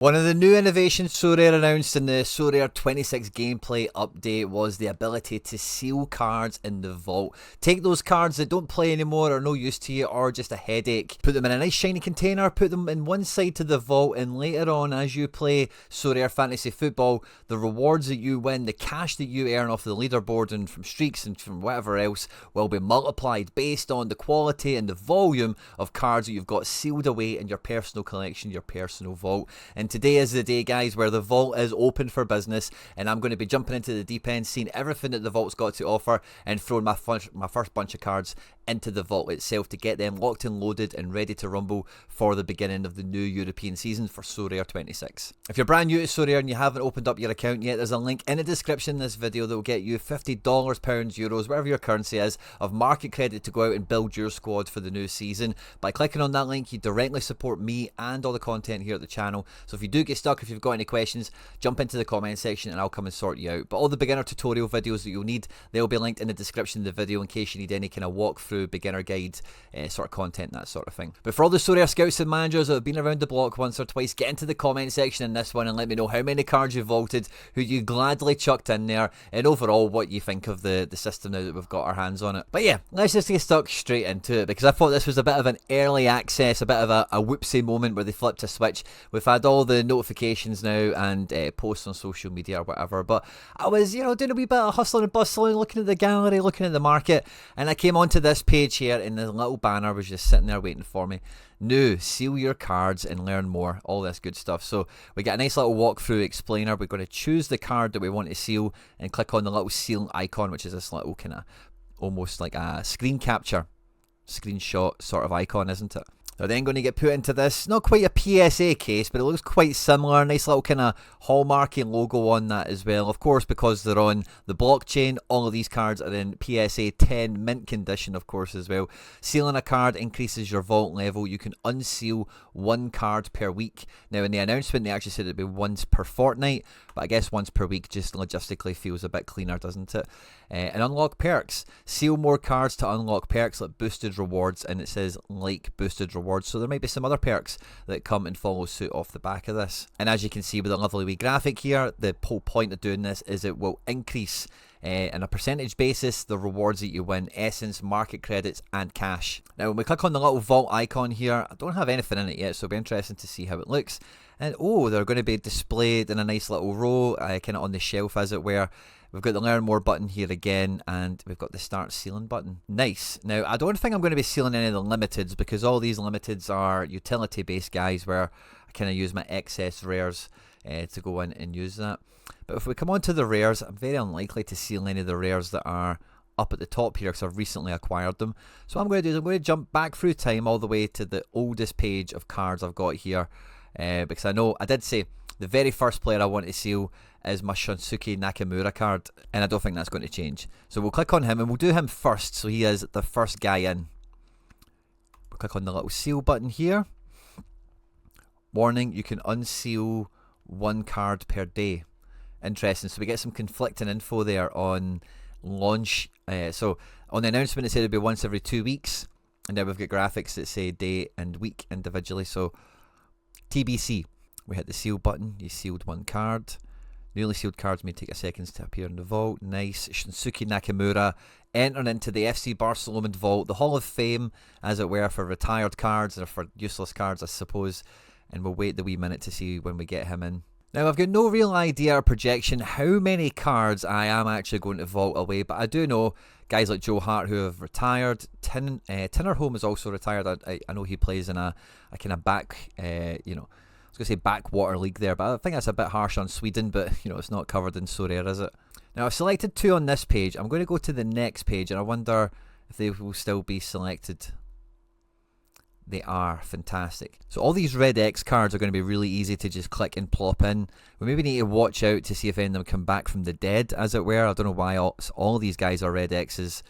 One of the new innovations Sorare announced in the Sorare 26 gameplay update was the ability to seal cards in the vault. Take those cards that don't play anymore, are no use to you, or just a headache, put them in a nice shiny container, put them in one side to the vault, and later on as you play Sorare Fantasy Football, the rewards that you win, the cash that you earn off the leaderboard and from streaks and from whatever else will be multiplied based on the quality and the volume of cards that you've got sealed away in your personal collection, your personal vault. And today is the day, guys, where the vault is open for business, and I'm going to be jumping into the deep end, seeing everything that the vault's got to offer, and throwing my first bunch of cards into the vault itself to get them locked and loaded and ready to rumble for the beginning of the new European season for Sorare 26. If you're brand new to Sorare and you haven't opened up your account yet, there's a link in the description of this video that will get you $50, pounds, euros, whatever your currency is, of market credit to go out and build your squad for the new season. By clicking on that link, you directly support me and all the content here at the channel. So if you do get stuck, if you've got any questions, jump into the comment section and I'll come and sort you out. But all the beginner tutorial videos that you'll need, they'll be linked in the description of the video in case you need any kind of walkthrough, beginner guide sort of content, that sort of thing. But for all the Sorare scouts and managers that have been around the block once or twice, get into the comment section in this one and let me know how many cards you vaulted, who you gladly chucked in there, and overall what you think of the system now that we've got our hands on it. But yeah, let's just get stuck straight into it, because I thought this was a bit of an early access, a bit of a whoopsie moment where they flipped a switch. We've had all the notifications now and posts on social media or whatever, but I was, doing a wee bit of hustling and bustling, looking at the gallery, looking at the market, and I came onto this page here and the little banner was just sitting there waiting for me. New, seal your cards and learn more, all this good stuff. So we get a nice little walkthrough explainer. We're going to choose the card that we want to seal and click on the little seal icon, which is this little kind of almost like a screen capture, screenshot sort of icon, isn't it? They're then going to get put into this, not quite a PSA case, but it looks quite similar. Nice little kind of hallmarking logo on that as well. Of course, because they're on the blockchain, all of these cards are in PSA 10 mint condition, of course, as well. Sealing a card increases your vault level. You can unseal one card per week. Now, in the announcement, they actually said it'd be once per fortnight, but I guess once per week just logistically feels a bit cleaner, doesn't it? And unlock perks. Seal more cards to unlock perks like boosted rewards, and it says like boosted rewards, so there might be some other perks that come and follow suit off the back of this. And as you can see with a lovely wee graphic here, the whole point of doing this is it will increase on a percentage basis the rewards that you win, essence, market credits and cash. Now when we click on the little vault icon here, I don't have anything in it yet, so it'll be interesting to see how it looks. And oh, they're going to be displayed in a nice little row, kind of on the shelf as it were. We've got the learn more button here again, and we've got the start sealing button. Nice. Now, I don't think I'm going to be sealing any of the limiteds, because all these limiteds are utility based, guys, where I kind of use my excess rares to go in and use that. But if we come on to the rares, I'm very unlikely to seal any of the rares that are up at the top here, because I've recently acquired them. So what I'm going to do is I'm going to jump back through time all the way to the oldest page of cards I've got here, because I know I did say the very first player I want to seal is my Shunsuke Nakamura card, and I don't think that's going to change. So we'll click on him and we'll do him first, so he is the first guy in. We'll click on the little seal button here. Warning, you can unseal one card per day. Interesting, so we get some conflicting info there on launch. So on the announcement it said it'd be once every 2 weeks, and now we've got graphics that say day and week individually. So TBC, we hit the seal button, you sealed one card. Newly sealed cards may take a second to appear in the vault. Nice. Shunsuke Nakamura entering into the FC Barcelona vault, the Hall of Fame, as it were, for retired cards or for useless cards, I suppose. And we'll wait the wee minute to see when we get him in. Now, I've got no real idea or projection how many cards I am actually going to vault away, but I do know guys like Joe Hart who have retired. Tinnerholm is also retired. I know he plays in a kind of back, I was going to say backwater league there, but I think that's a bit harsh on Sweden, but it's not covered in Sorare, is it? Now I've selected 2 on this page. I'm going to go to the next page and I wonder if they will still be selected. They are. Fantastic. So all these red X cards are going to be really easy to just click and plop in. We maybe need to watch out to see if any of them come back from the dead, as it were. I don't know why all these guys are red X's.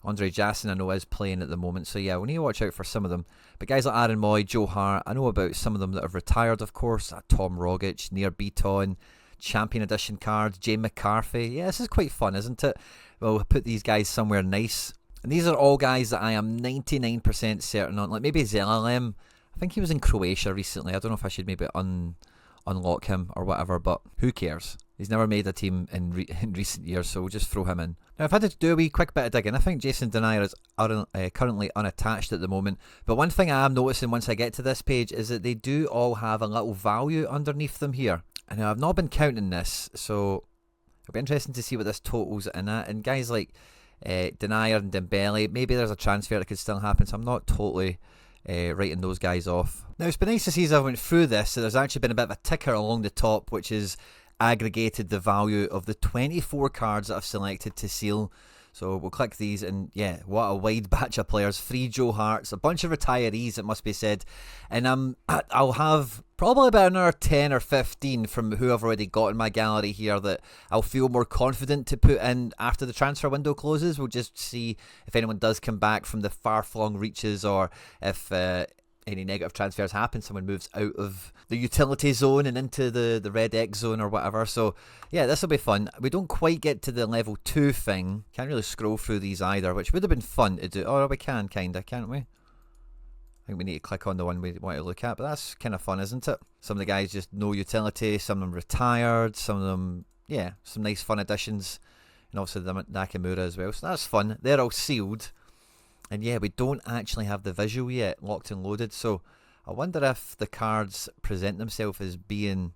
Andre Jackson I know is playing at the moment, so yeah, we need to watch out for some of them. But guys like Aaron Moy, Joe Hart, I know about some of them that have retired, of course. Tom Rogic, Nir Beaton, Champion Edition cards, Jay McCarthy. Yeah, this is quite fun, isn't it? We'll put these guys somewhere nice. And these are all guys that I am 99% certain on. Like maybe Zelalem. I think he was in Croatia recently. I don't know if I should maybe unlock him or whatever, but who cares? He's never made a team in recent years, so we'll just throw him in. Now, I've had to do a wee quick bit of digging. I think Jason Denier is currently unattached at the moment. But one thing I am noticing once I get to this page is that they do all have a little value underneath them here. And I've not been counting this, so it'll be interesting to see what this totals in at. And guys like Denier and Dembele, maybe there's a transfer that could still happen, so I'm not totally writing those guys off. Now, it's been nice to see as I went through this, so there's actually been a bit of a ticker along the top, which is aggregated the value of the 24 cards that I've selected to seal. So we'll click these, and yeah, what a wide batch of players. 3 Joe Harts, a bunch of retirees, it must be said, and I'll have probably about another 10 or 15 from who I've already got in my gallery here that I'll feel more confident to put in after the transfer window closes. We'll just see if anyone does come back from the far-flung reaches, or if any negative transfers happen, someone moves out of the utility zone and into the red X zone or whatever. So yeah, this will be fun. We don't quite get to the level 2 thing. Can't really scroll through these either, which would have been fun to do. Oh, we can, kinda, can't we? I think we need to click on the one we want to look at, but that's kind of fun, isn't it? Some of the guys just no utility, some of them retired, some of them, yeah, some nice fun additions, and also the Nakamura as well. So that's fun. They're all sealed. And yeah, we don't actually have the visual yet locked and loaded, so I wonder if the cards present themselves as being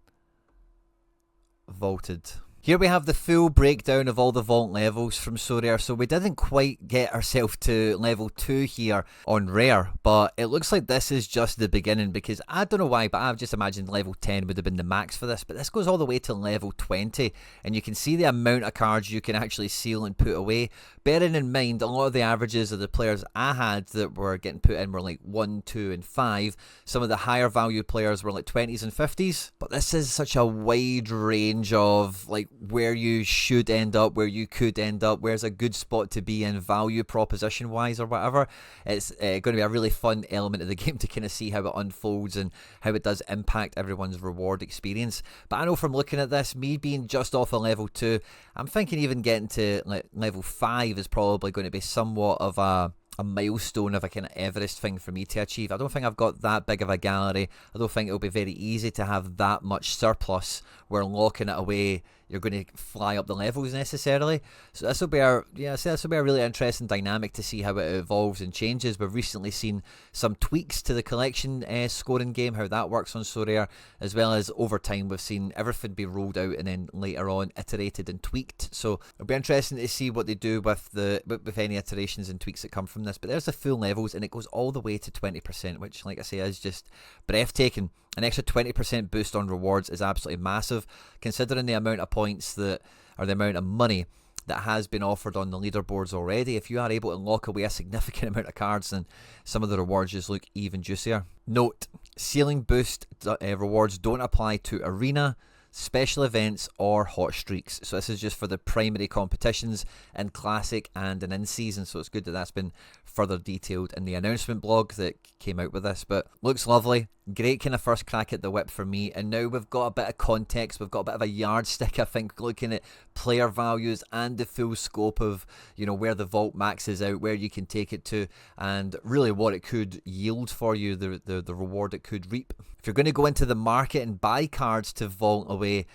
vaulted. Here we have the full breakdown of all the vault levels from Sorare. So we didn't quite get ourselves to level 2 here on rare, but it looks like this is just the beginning, because I don't know why, but I've just imagined level 10 would have been the max for this, but this goes all the way to level 20, and you can see the amount of cards you can actually seal and put away. Bearing in mind, a lot of the averages of the players I had that were getting put in were like 1, 2, and 5. Some of the higher value players were like 20s and 50s, but this is such a wide range of like where you should end up, where you could end up, where's a good spot to be in value proposition wise or whatever. It's going to be a really fun element of the game to kind of see how it unfolds and how it does impact everyone's reward experience. But I know from looking at this, me being just off a level 2, I'm thinking even getting to like level 5 is probably going to be somewhat of a milestone of a kind of Everest thing for me to achieve. I don't think I've got that big of a gallery. I don't think it'll be very easy to have that much surplus where locking it away you're going to fly up the levels necessarily. So this will be this will be a really interesting dynamic to see how it evolves and changes. We've recently seen some tweaks to the collection scoring game, how that works on Sorare, as well as over time we've seen everything be rolled out and then later on iterated and tweaked. So it'll be interesting to see what they do with any iterations and tweaks that come from this. But there's the full levels, and it goes all the way to 20%, which, like I say, is just breathtaking. An extra 20% boost on rewards is absolutely massive, considering the amount of points the amount of money that has been offered on the leaderboards already. If you are able to lock away a significant amount of cards, then some of the rewards just look even juicier. Note, ceiling boost rewards don't apply to arena, special events, or hot streaks. So this is just for the primary competitions in Classic and in season. So it's good that that's been further detailed in the announcement blog that came out with this. But looks lovely. Great kind of first crack at the whip for me, and now we've got a bit of context, we've got a bit of a yardstick, I think, looking at player values and the full scope of, you know, where the vault maxes out, where you can take it to, and really what it could yield for you, the reward it could reap. If you're going to go into the market and buy cards to vault away,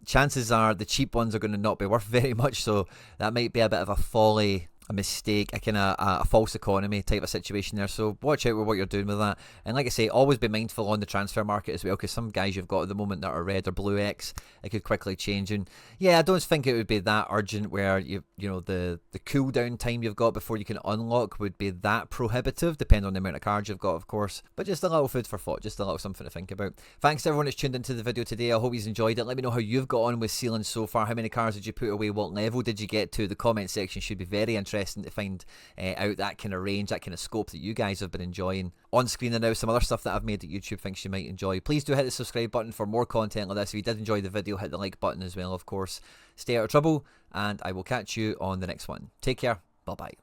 chances are the cheap ones are going to not be worth very much, so that might be a bit of a folly, a mistake, a false economy type of situation there. So watch out with what you're doing with that. And like I say, always be mindful on the transfer market as well, because some guys you've got at the moment that are red or blue X, it could quickly change. And yeah, I don't think it would be that urgent where you know the cooldown time you've got before you can unlock would be that prohibitive, depending on the amount of cards you've got, of course. But just a little food for thought, just a little something to think about. Thanks to everyone that's tuned into the video today. I hope you've enjoyed it. Let me know how you've got on with sealing so far. How many cards did you put away? What level did you get to? The comment section should be very interesting to find out that kind of range, that kind of scope that you guys have been enjoying. On screen and now some other stuff that I've made that YouTube thinks you might enjoy. Please do hit the subscribe button for more content like this. If you did enjoy the video, hit the like button as well, of course. Stay out of trouble, and I will catch you on the next one. Take care. Bye bye.